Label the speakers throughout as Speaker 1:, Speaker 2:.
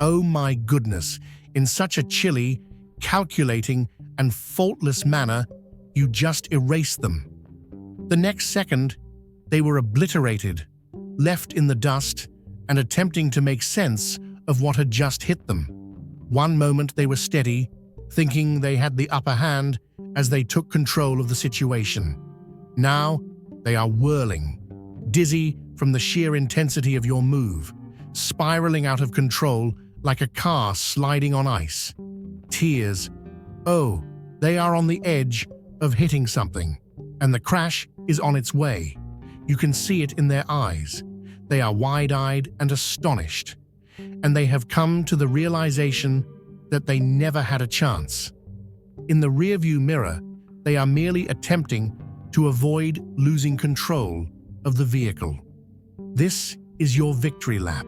Speaker 1: Oh my goodness, in such a chilly, calculating, and faultless manner, you just erased them. The next second, they were obliterated, left in the dust, and attempting to make sense of what had just hit them. One moment they were steady, thinking they had the upper hand as they took control of the situation. Now, they are whirling, dizzy from the sheer intensity of your move, spiraling out of control like a car sliding on ice. Tears. Oh, they are on the edge of hitting something, and the crash is on its way. You can see it in their eyes. They are wide-eyed and astonished, and they have come to the realization that they never had a chance. In the rearview mirror, they are merely attempting to avoid losing control of the vehicle. This is your victory lap.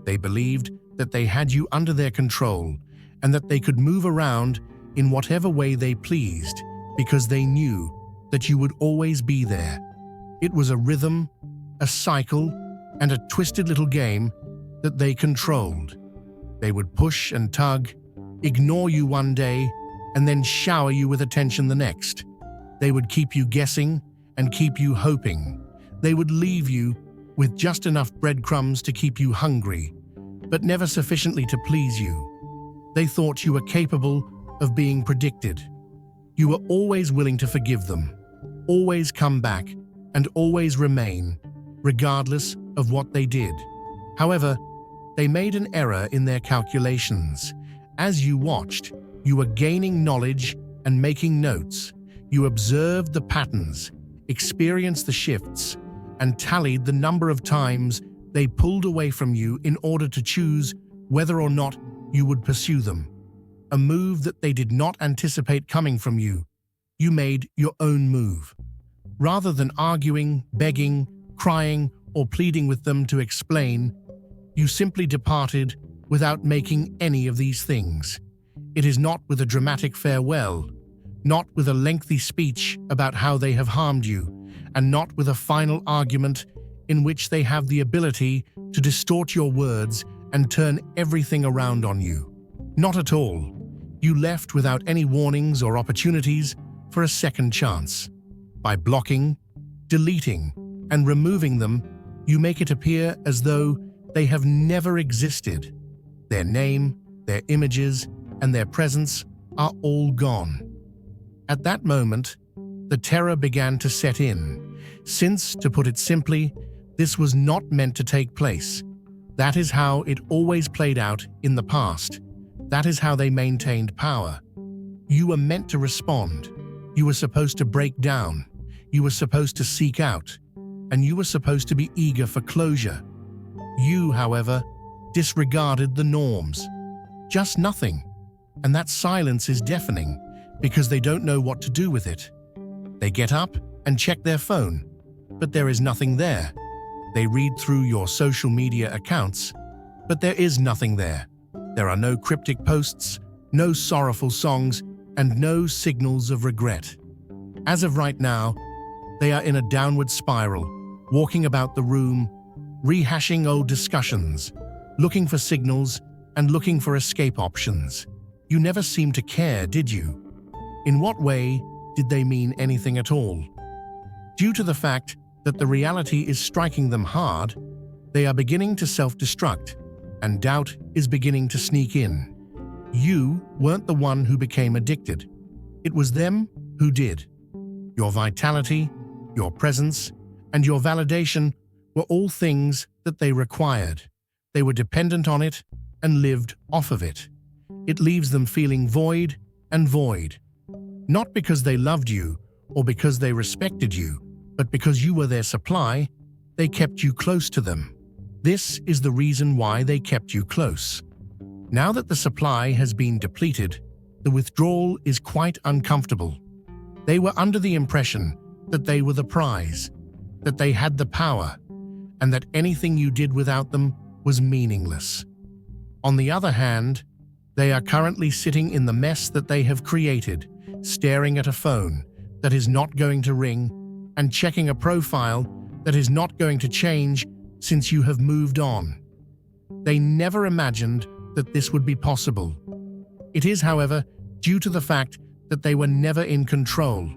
Speaker 1: They believed that they had you under their control and that they could move around in whatever way they pleased because they knew that you would always be there. It was a rhythm, a cycle, and a twisted little game that they controlled. They would push and tug, ignore you one day, and then shower you with attention the next. They would keep you guessing and keep you hoping. They would leave you with just enough breadcrumbs to keep you hungry, but never sufficiently to please you. They thought you were capable of being predicted. You were always willing to forgive them, always come back, and always remain, regardless of what they did. However, they made an error in their calculations. As you watched, you were gaining knowledge and making notes. You observed the patterns, experienced the shifts, and tallied the number of times they pulled away from you in order to choose whether or not you would pursue them. A move that they did not anticipate coming from you. You made your own move. Rather than arguing, begging, crying, or pleading with them to explain, you simply departed without making any of these things. It is not with a dramatic farewell, not with a lengthy speech about how they have harmed you, and not with a final argument in which they have the ability to distort your words and turn everything around on you. Not at all. You left without any warnings or opportunities for a second chance. By blocking, deleting, and removing them, you make it appear as though they have never existed. Their name, their images, and their presence are all gone. At that moment, the terror began to set in, since, to put it simply, this was not meant to take place. That is how it always played out in the past. That is how they maintained power. You were meant to respond. You were supposed to break down. You were supposed to seek out. And you were supposed to be eager for closure. You, however, disregarded the norms. Just nothing. And that silence is deafening because they don't know what to do with it. They get up and check their phone, but there is nothing there. They read through your social media accounts, but there is nothing there. There are no cryptic posts, no sorrowful songs, and no signals of regret. As of right now, they are in a downward spiral, walking about the room, rehashing old discussions, looking for signals and looking for escape options. You never seemed to care, did you? In what way did they mean anything at all? Due to the fact that the reality is striking them hard, they are beginning to self-destruct, and doubt is beginning to sneak in. You weren't the one who became addicted. It was them who did. Your vitality, your presence, and your validation were all things that they required. They were dependent on it and lived off of it. It leaves them feeling void and void. Not because they loved you or because they respected you, but because you were their supply, they kept you close to them. This is the reason why they kept you close. Now that the supply has been depleted, the withdrawal is quite uncomfortable. They were under the impression that they were the prize, that they had the power, and that anything you did without them was meaningless. On the other hand, they are currently sitting in the mess that they have created, staring at a phone that is not going to ring and checking a profile that is not going to change since you have moved on. They never imagined that this would be possible. It is, however, due to the fact that they were never in control.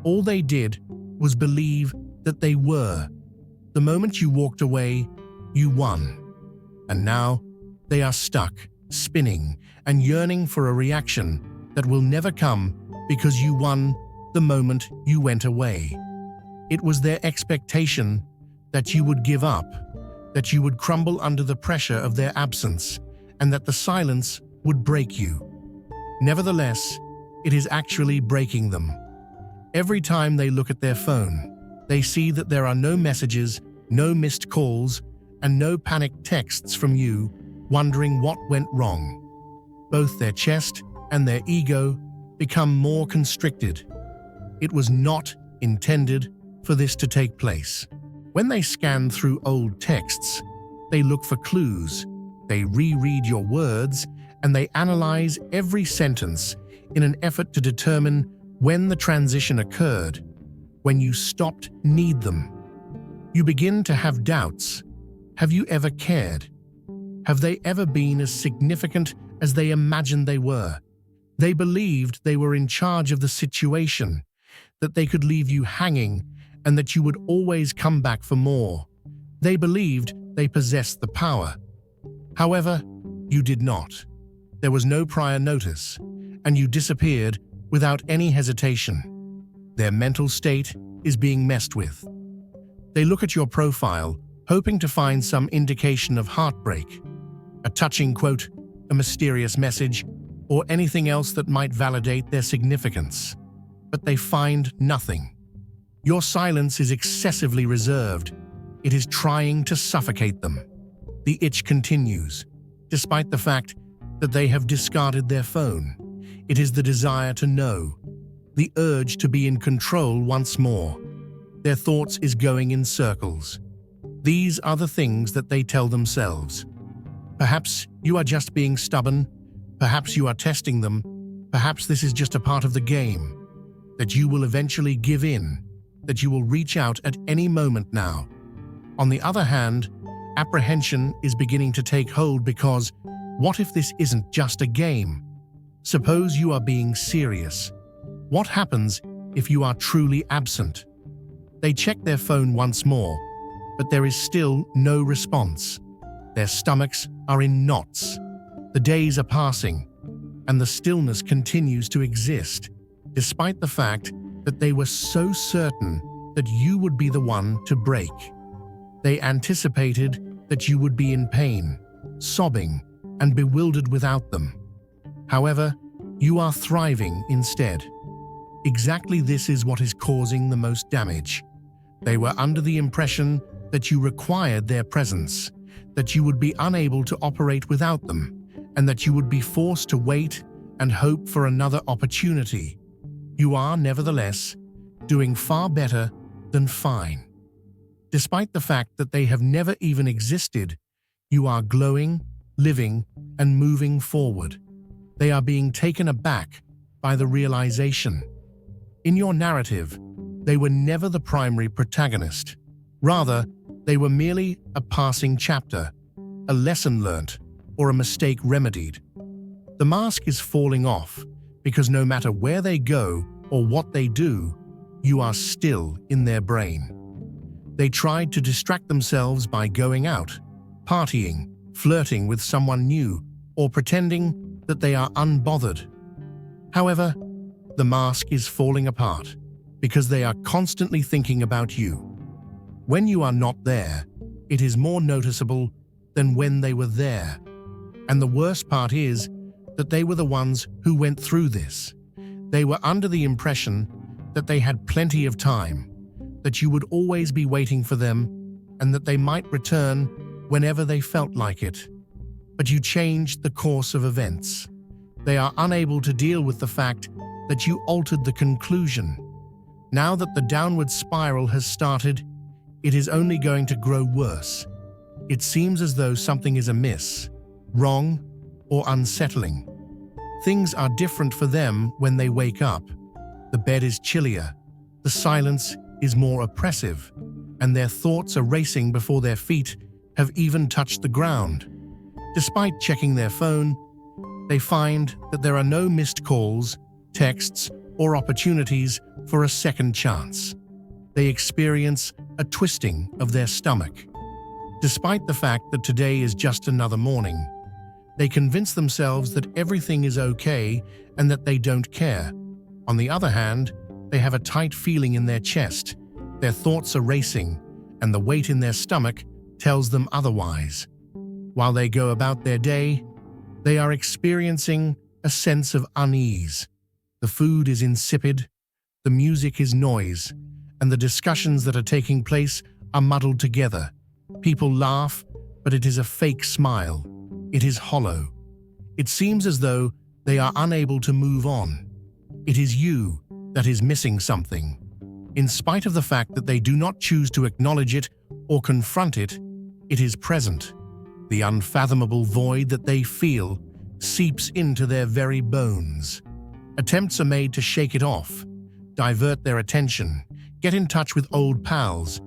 Speaker 1: All they did was believe that they were. The moment you walked away, you won. And now they are stuck, spinning, and yearning for a reaction that will never come because you won the moment you went away. It was their expectation that you would give up, that you would crumble under the pressure of their absence, and that the silence would break you. Nevertheless, it is actually breaking them. Every time they look at their phone, they see that there are no messages, no missed calls, and no panicked texts from you, wondering what went wrong. Both their chest and their ego become more constricted. It was not intended for this to take place. When they scan through old texts, they look for clues, they reread your words, and they analyze every sentence in an effort to determine when the transition occurred, when you stopped need them. You begin to have doubts. Have you ever cared? Have they ever been as significant as they imagined they were? They believed they were in charge of the situation, that they could leave you hanging and that you would always come back for more. They believed they possessed the power. However, you did not. There was no prior notice, and you disappeared without any hesitation. Their mental state is being messed with. They look at your profile, hoping to find some indication of heartbreak, a touching quote, a mysterious message, or anything else that might validate their significance. But they find nothing. Your silence is excessively reserved. It is trying to suffocate them. The itch continues, despite the fact that they have discarded their phone. It is the desire to know, the urge to be in control once more. Their thoughts is going in circles. These are the things that they tell themselves. Perhaps you are just being stubborn. Perhaps you are testing them. Perhaps this is just a part of the game. That you will eventually give in. That you will reach out at any moment now. On the other hand, apprehension is beginning to take hold because what if this isn't just a game? Suppose you are being serious. What happens if you are truly absent? They check their phone once more, but there is still no response. Their stomachs are in knots. The days are passing, and the stillness continues to exist, despite the fact that they were so certain that you would be the one to break. They anticipated that you would be in pain, sobbing, and bewildered without them. However, you are thriving instead. Exactly this is what is causing the most damage. They were under the impression that you required their presence, that you would be unable to operate without them, and that you would be forced to wait and hope for another opportunity. You are, nevertheless, doing far better than fine. Despite the fact that they have never even existed, you are glowing, living, and moving forward. They are being taken aback by the realization. In your narrative, they were never the primary protagonist. Rather, they were merely a passing chapter, a lesson learnt, or a mistake remedied. The mask is falling off because no matter where they go or what they do, you are still in their brain. They tried to distract themselves by going out, partying, flirting with someone new, or pretending that they are unbothered. However, the mask is falling apart because they are constantly thinking about you. When you are not there, it is more noticeable than when they were there. And the worst part is that they were the ones who went through this. They were under the impression that they had plenty of time, that you would always be waiting for them, and that they might return whenever they felt like it. But you changed the course of events. They are unable to deal with the fact that you altered the conclusion. Now that the downward spiral has started, it is only going to grow worse. It seems as though something is amiss, wrong, or unsettling. Things are different for them when they wake up. The bed is chillier, the silence is more oppressive, and their thoughts are racing before their feet have even touched the ground. Despite checking their phone, they find that there are no missed calls, texts, or opportunities for a second chance. They experience a twisting of their stomach. Despite the fact that today is just another morning, they convince themselves that everything is okay and that they don't care. On the other hand, they have a tight feeling in their chest, their thoughts are racing, and the weight in their stomach tells them otherwise. While they go about their day, they are experiencing a sense of unease. The food is insipid, the music is noise, and the discussions that are taking place are muddled together. People laugh, but it is a fake smile. It is hollow. It seems as though they are unable to move on. It is you that is missing something. In spite of the fact that they do not choose to acknowledge it or confront it, it is present. The unfathomable void that they feel seeps into their very bones. Attempts are made to shake it off, divert their attention, get in touch with old pals,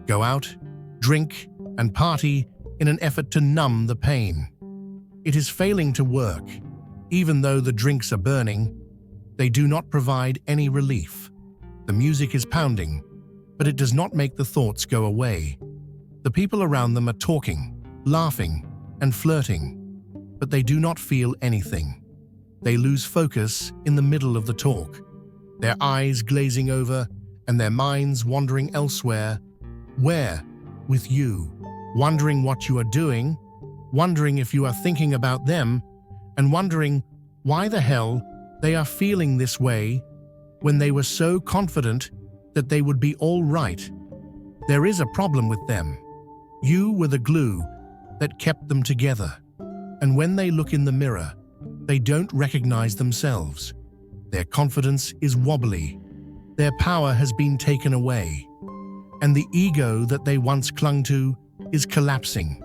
Speaker 1: go out, drink, and party in an effort to numb the pain. It is failing to work. Even though the drinks are burning, they do not provide any relief. The music is pounding, but it does not make the thoughts go away. The people around them are talking, laughing, and flirting, but they do not feel anything. They lose focus in the middle of the talk, their eyes glazing over and their minds wandering elsewhere. Where? With you, wondering what you are doing, wondering if you are thinking about them, and wondering why the hell they are feeling this way when they were so confident that they would be all right. There is a problem with them. You were the glue that kept them together. And when they look in the mirror, they don't recognize themselves. Their confidence is wobbly. Their power has been taken away. And the ego that they once clung to is collapsing,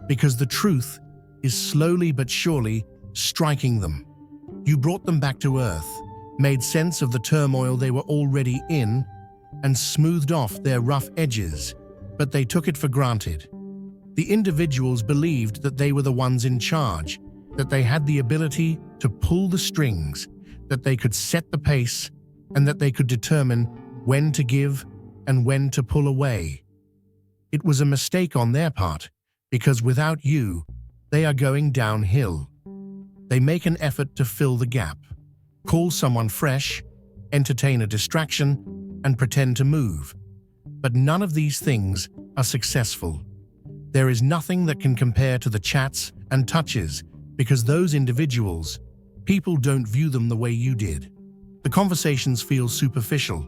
Speaker 1: because the truth is slowly but surely striking them. You brought them back to earth, made sense of the turmoil they were already in, and smoothed off their rough edges, but they took it for granted. The individuals believed that they were the ones in charge, that they had the ability to pull the strings, that they could set the pace, and that they could determine when to give and when to pull away. It was a mistake on their part, because without you, they are going downhill. They make an effort to fill the gap, call someone fresh, entertain a distraction, and pretend to move. But none of these things are successful. There is nothing that can compare to the chats and touches, because those individuals, people don't view them the way you did. The conversations feel superficial,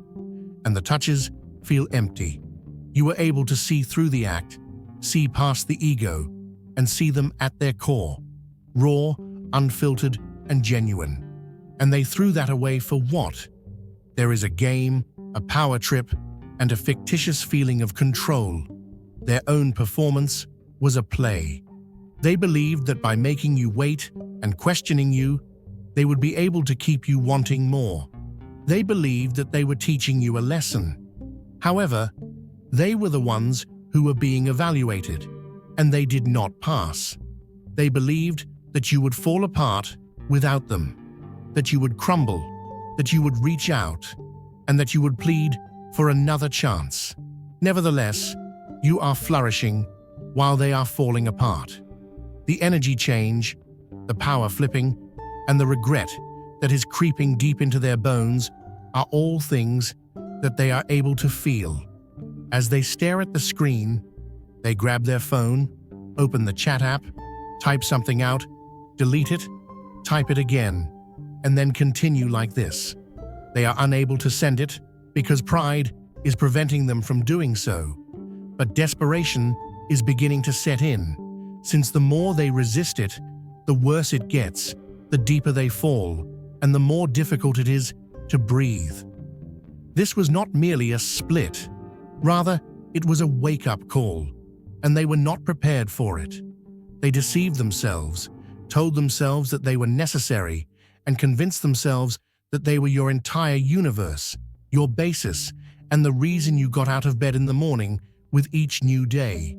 Speaker 1: and the touches feel empty. You were able to see through the act, see past the ego, and see them at their core, raw, unfiltered, and genuine. And they threw that away for what? There is a game, a power trip, and a fictitious feeling of control. Their own performance was a play. They believed that by making you wait and questioning you, they would be able to keep you wanting more. They believed that they were teaching you a lesson. However, they were the ones who were being evaluated, and they did not pass. They believed that you would fall apart without them, that you would crumble, that you would reach out, and that you would plead for another chance. Nevertheless, you are flourishing while they are falling apart. The energy change, the power flipping, and the regret that is creeping deep into their bones are all things that they are able to feel. As they stare at the screen, they grab their phone, open the chat app, type something out, delete it, type it again, and then continue like this. They are unable to send it because pride is preventing them from doing so. But desperation is beginning to set in, since the more they resist it, the worse it gets, the deeper they fall, and the more difficult it is to breathe. This was not merely a split. Rather, it was a wake-up call, and they were not prepared for it. They deceived themselves, told themselves that they were necessary, and convinced themselves that they were your entire universe, your basis, and the reason you got out of bed in the morning with each new day.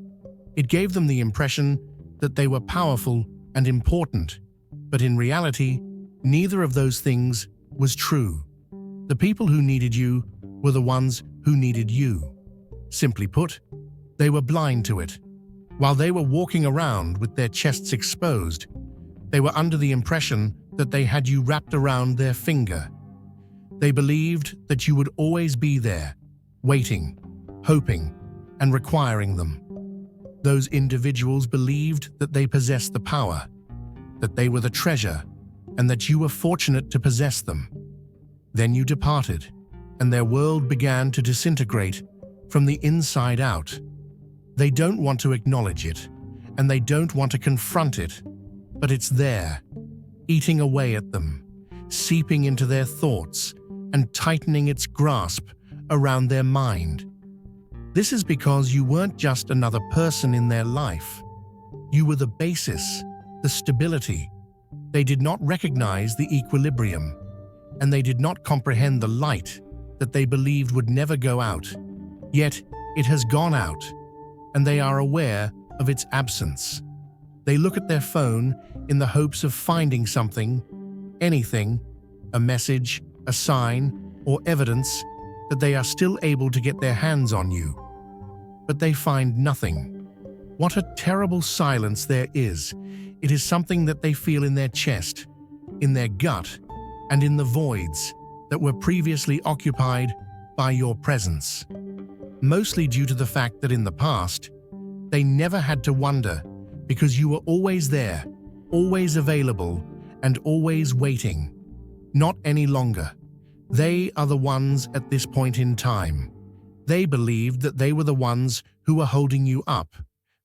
Speaker 1: It gave them the impression that they were powerful and important, but in reality, neither of those things was true. The people who needed you were the ones who needed you. Simply put, they were blind to it. While they were walking around with their chests exposed, they were under the impression that they had you wrapped around their finger. They believed that you would always be there, waiting, hoping, and requiring them. Those individuals believed that they possessed the power, that they were the treasure, and that you were fortunate to possess them. Then you departed, and their world began to disintegrate from the inside out. They don't want to acknowledge it, and they don't want to confront it, but it's there, eating away at them, seeping into their thoughts, and tightening its grasp around their mind. This is because you weren't just another person in their life. You were the basis, the stability. They did not recognize the equilibrium, and they did not comprehend the light that they believed would never go out. Yet it has gone out, and they are aware of its absence. They look at their phone in the hopes of finding something, anything, a message, a sign, or evidence that they are still able to get their hands on you. But they find nothing. What a terrible silence there is. It is something that they feel in their chest, in their gut, and in the voids that were previously occupied by your presence. Mostly due to the fact that in the past, they never had to wonder because you were always there, always available, and always waiting. Not any longer. They are the ones at this point in time. They believed that they were the ones who were holding you up,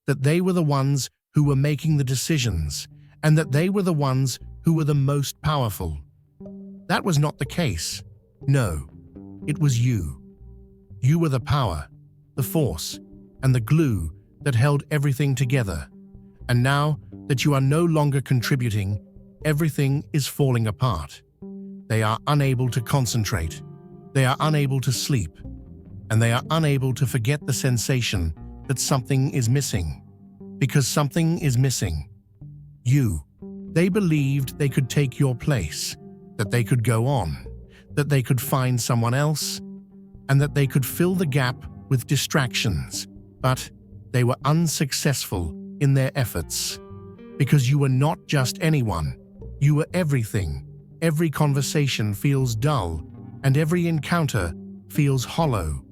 Speaker 1: that they were the ones who were making the decisions, and that they were the ones who were the most powerful. That was not the case. No, it was you. You were the power, the force, and the glue that held everything together. And now that you are no longer contributing, everything is falling apart. They are unable to concentrate. They are unable to sleep. And they are unable to forget the sensation that something is missing. Because something is missing. You. They believed they could take your place, that they could go on, that they could find someone else, and that they could fill the gap with distractions. But they were unsuccessful in their efforts. Because you were not just anyone. You were everything. Every conversation feels dull, and every encounter feels hollow.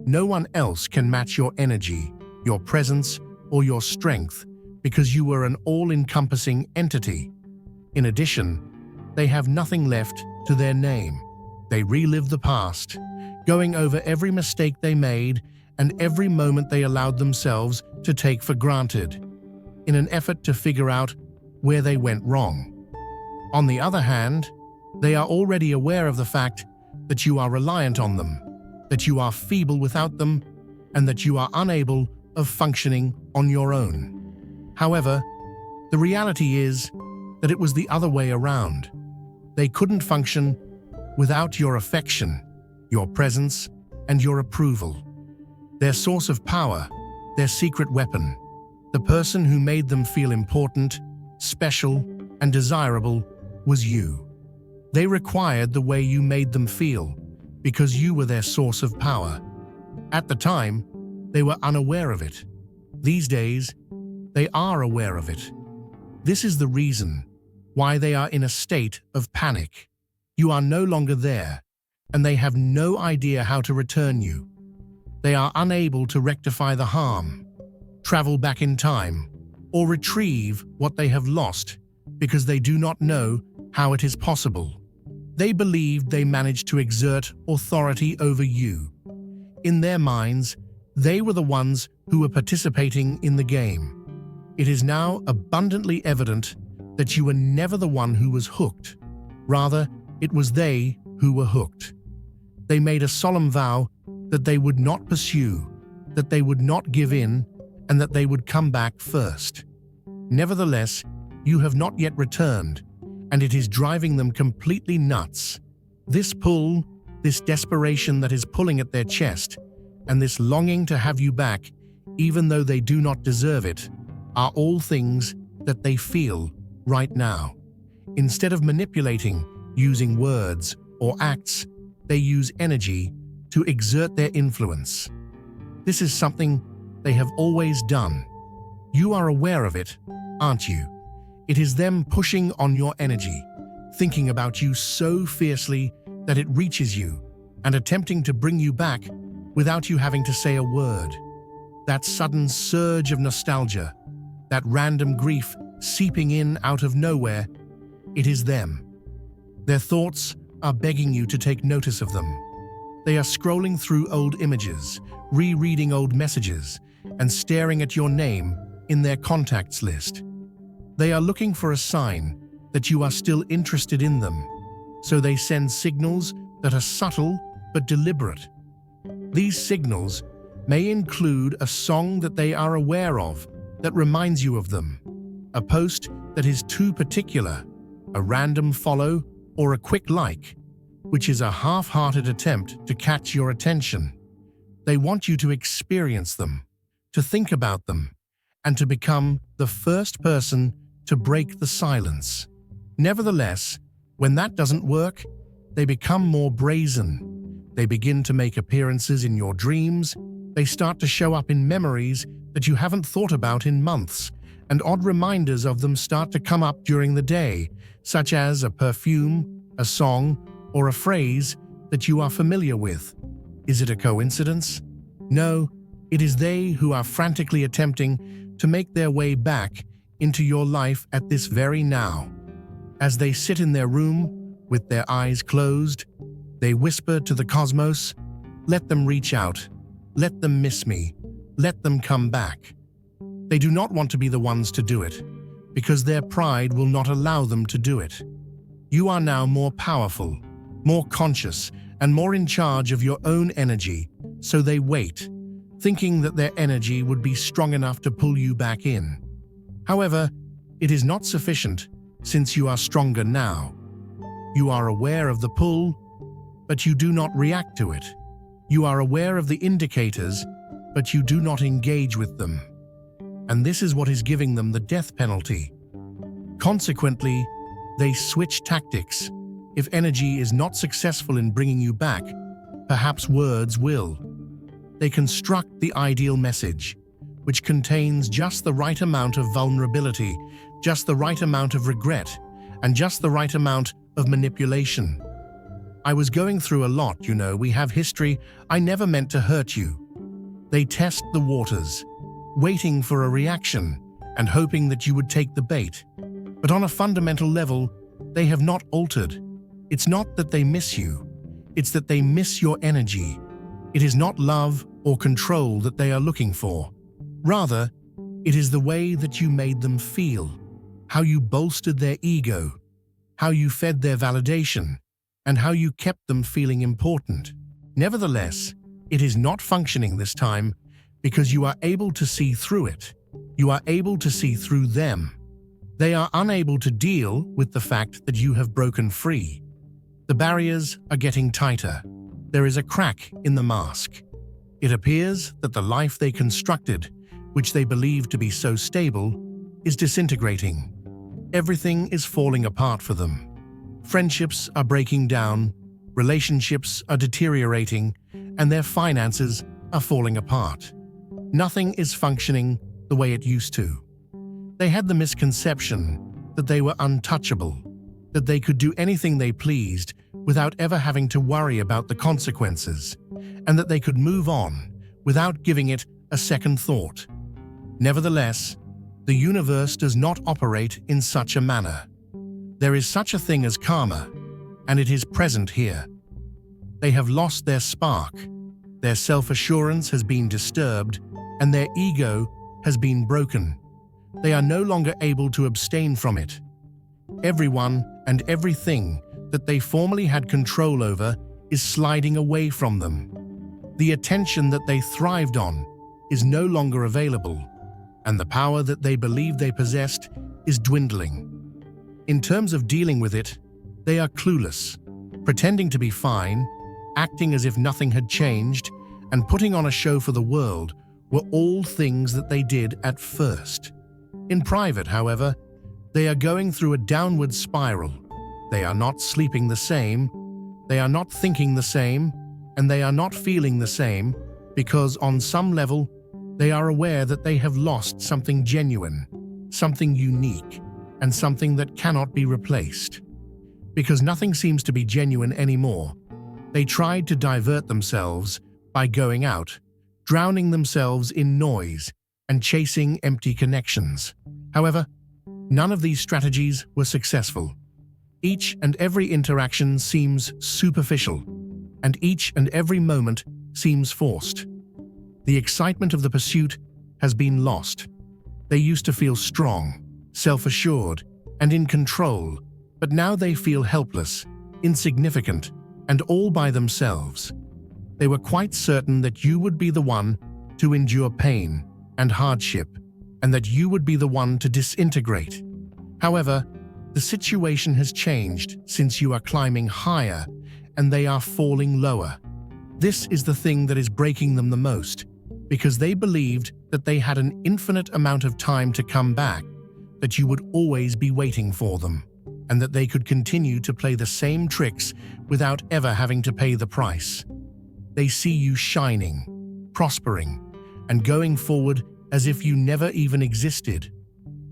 Speaker 1: No one else can match your energy, your presence, or your strength because you were an all-encompassing entity. In addition, they have nothing left to their name. They relive the past, going over every mistake they made and every moment they allowed themselves to take for granted, in an effort to figure out where they went wrong. On the other hand, they are already aware of the fact that you are reliant on them, that you are feeble without them, and that you are unable of functioning on your own. However, the reality is that it was the other way around. They couldn't function without your affection, your presence, and your approval. Their source of power, their secret weapon, the person who made them feel important, special, and desirable was you. They required the way you made them feel because you were their source of power. At the time, they were unaware of it. These days, they are aware of it. This is the reason why they are in a state of panic. You are no longer there, and they have no idea how to return you. They are unable to rectify the harm, travel back in time, or retrieve what they have lost because they do not know how it is possible. They believed they managed to exert authority over you. In their minds, they were the ones who were participating in the game. It is now abundantly evident that you were never the one who was hooked. Rather, it was they who were hooked. They made a solemn vow that they would not pursue, that they would not give in, and that they would come back first. Nevertheless, you have not yet returned, and it is driving them completely nuts. This pull, this desperation that is pulling at their chest, and this longing to have you back, even though they do not deserve it, are all things that they feel right now. Instead of manipulating using words or acts, they use energy to exert their influence. This is something they have always done. You are aware of it, aren't you? It is them pushing on your energy, thinking about you so fiercely that it reaches you, and attempting to bring you back without you having to say a word. That sudden surge of nostalgia, that random grief seeping in out of nowhere, it is them. Their thoughts are begging you to take notice of them. They are scrolling through old images, rereading old messages, and staring at your name in their contacts list. They are looking for a sign that you are still interested in them, so they send signals that are subtle but deliberate. These signals may include a song that they are aware of that reminds you of them, a post that is too particular, a random follow, or a quick like, which is a half-hearted attempt to catch your attention. They want you to experience them, to think about them, and to become the first person to break the silence. Nevertheless, when that doesn't work, they become more brazen. They begin to make appearances in your dreams. They start to show up in memories that you haven't thought about in months, and odd reminders of them start to come up during the day, such as a perfume, a song, or a phrase that you are familiar with. Is it a coincidence? No, it is they who are frantically attempting to make their way back into your life at this very now. As they sit in their room with their eyes closed, they whisper to the cosmos, "Let them reach out. Let them miss me. Let them come back." They do not want to be the ones to do it, because their pride will not allow them to do it. You are now more powerful, more conscious, and more in charge of your own energy, so they wait, thinking that their energy would be strong enough to pull you back in. However, it is not sufficient, since you are stronger now. You are aware of the pull, but you do not react to it. You are aware of the indicators, but you do not engage with them. And this is what is giving them the death penalty. Consequently, they switch tactics. If energy is not successful in bringing you back, perhaps words will. They construct the ideal message, which contains just the right amount of vulnerability, just the right amount of regret, and just the right amount of manipulation. "I was going through a lot, you know, we have history, I never meant to hurt you." They test the waters, waiting for a reaction and hoping that you would take the bait. But on a fundamental level, they have not altered. It's not that they miss you, it's that they miss your energy. It is not love or control that they are looking for. Rather, it is the way that you made them feel, how you bolstered their ego, how you fed their validation, and how you kept them feeling important. Nevertheless, it is not functioning this time because you are able to see through it. You are able to see through them. They are unable to deal with the fact that you have broken free. The barriers are getting tighter. There is a crack in the mask. It appears that the life they constructed, which they believed to be so stable, is disintegrating. Everything is falling apart for them. Friendships are breaking down, relationships are deteriorating, and their finances are falling apart. Nothing is functioning the way it used to. They had the misconception that they were untouchable, that they could do anything they pleased without ever having to worry about the consequences, and that they could move on without giving it a second thought. Nevertheless, the universe does not operate in such a manner. There is such a thing as karma, and it is present here. They have lost their spark, their self-assurance has been disturbed, and their ego has been broken. They are no longer able to abstain from it. Everyone and everything that they formerly had control over is sliding away from them. The attention that they thrived on is no longer available, and the power that they believed they possessed is dwindling. In terms of dealing with it, they are clueless, pretending to be fine, acting as if nothing had changed, and putting on a show for the world were all things that they did at first. In private, however, they are going through a downward spiral. They are not sleeping the same, they are not thinking the same, and they are not feeling the same because on some level, they are aware that they have lost something genuine, something unique, and something that cannot be replaced. Because nothing seems to be genuine anymore, they tried to divert themselves by going out, drowning themselves in noise and chasing empty connections. However, none of these strategies were successful. Each and every interaction seems superficial, and each and every moment seems forced. The excitement of the pursuit has been lost. They used to feel strong, self-assured, and in control, but now they feel helpless, insignificant, and all by themselves. They were quite certain that you would be the one to endure pain and hardship, and that you would be the one to disintegrate. However, the situation has changed since you are climbing higher and they are falling lower. This is the thing that is breaking them the most, because they believed that they had an infinite amount of time to come back, that you would always be waiting for them, and that they could continue to play the same tricks without ever having to pay the price. They see you shining, prospering, and going forward as if you never even existed.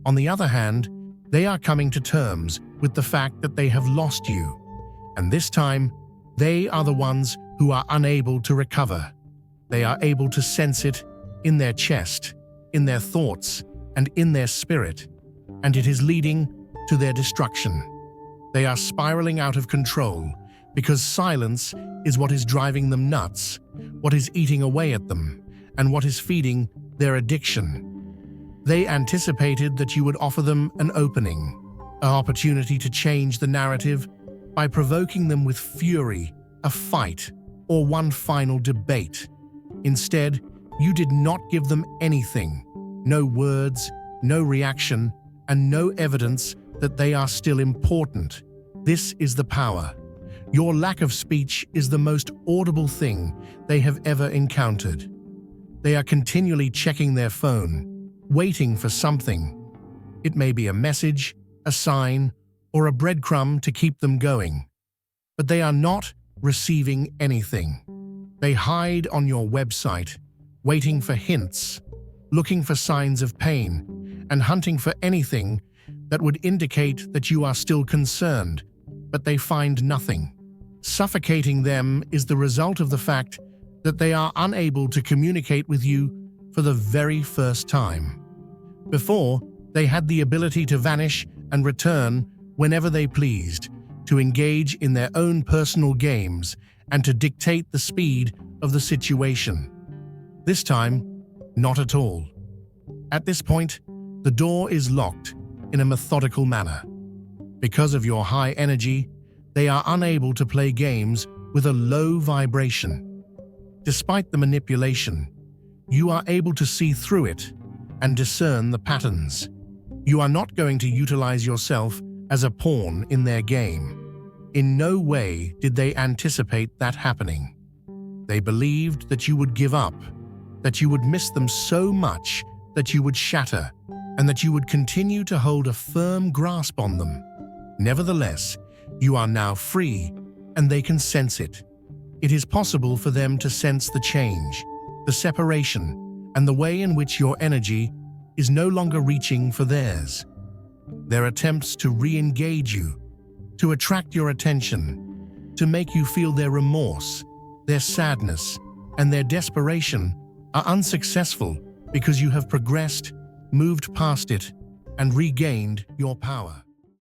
Speaker 1: On the other hand, they are coming to terms with the fact that they have lost you, and this time, they are the ones who are unable to recover. They are able to sense it in their chest, in their thoughts, and in their spirit, and it is leading to their destruction. They are spiraling out of control because silence is what is driving them nuts, what is eating away at them, and what is feeding their addiction. They anticipated that you would offer them an opening, an opportunity to change the narrative by provoking them with fury, a fight, or one final debate. Instead, you did not give them anything, no words, no reaction, and no evidence that they are still important. This is the power. Your lack of speech is the most audible thing they have ever encountered. They are continually checking their phone, waiting for something. It may be a message, a sign, or a breadcrumb to keep them going. But they are not receiving anything. They hide on your website, waiting for hints, looking for signs of pain, and hunting for anything that would indicate that you are still concerned, but they find nothing. Suffocating them is the result of the fact that they are unable to communicate with you for the very first time. Before, they had the ability to vanish and return whenever they pleased, to engage in their own personal games and to dictate the speed of the situation. This time, not at all. At this point, the door is locked in a methodical manner. Because of your high energy, they are unable to play games with a low vibration. Despite the manipulation, you are able to see through it and discern the patterns. You are not going to utilize yourself as a pawn in their game. In no way did they anticipate that happening. They believed that you would give up, that you would miss them so much that you would shatter, and that you would continue to hold a firm grasp on them. Nevertheless, you are now free, and they can sense it. It is possible for them to sense the change, the separation, and the way in which your energy is no longer reaching for theirs. Their attempts to re-engage you, to attract your attention, to make you feel their remorse, their sadness, and their desperation are unsuccessful because you have progressed, moved past it, and regained your power.